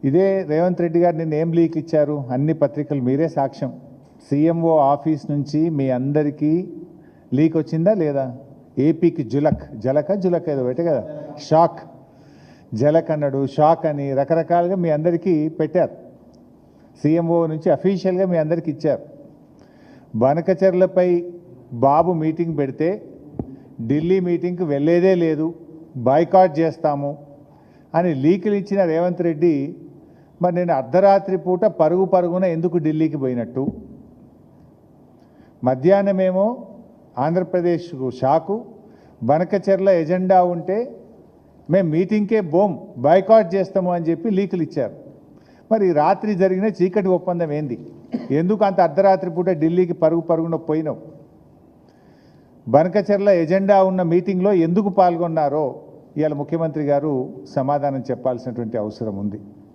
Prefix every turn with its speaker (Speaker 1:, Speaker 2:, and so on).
Speaker 1: ఇదే రేవంత్ రెడ్డి గారు నిన్న ఏం లీక్ ఇచ్చారు? అన్ని పత్రికలు మీరే సాక్ష్యం. సీఎంఓ ఆఫీస్ నుంచి మీ అందరికీ లీక్ వచ్చిందా లేదా? ఏపీకి జలక్ ఏదో పెట్టే కదా, షాక్, జలక్ అన్నాడు, షాక్ అని రకరకాలుగా మీ అందరికీ పెట్టారు. సీఎంఓ నుంచి అఫీషియల్గా మీ అందరికీ ఇచ్చారు. బనకచెర్లపై బాబు మీటింగ్ పెడితే ఢిల్లీ మీటింగ్కి వెళ్ళేదే లేదు, బాయ్కాట్ చేస్తాము అని లీకులు ఇచ్చిన రేవంత్ రెడ్డి మరి నేను అర్ధరాత్రి పూట పరుగున ఎందుకు ఢిల్లీకి పోయినట్టు? మధ్యాహ్నమేమో ఆంధ్రప్రదేశ్కు షాకు, బనకచెర్ల ఎజెండా ఉంటే మేము మీటింగ్కే బాయ్కాట్ చేస్తాము అని చెప్పి లీకులు ఇచ్చారు. మరి రాత్రి జరిగిన చీకటి ఒప్పందం ఏంది? ఎందుకు అంత అర్ధరాత్రి పూట ఢిల్లీకి పరుగున పోయినావు? బనకచెర్ల ఎజెండా ఉన్న మీటింగ్లో ఎందుకు పాల్గొన్నారో ఇవాళ ముఖ్యమంత్రి గారు సమాధానం చెప్పాల్సినటువంటి అవసరం ఉంది.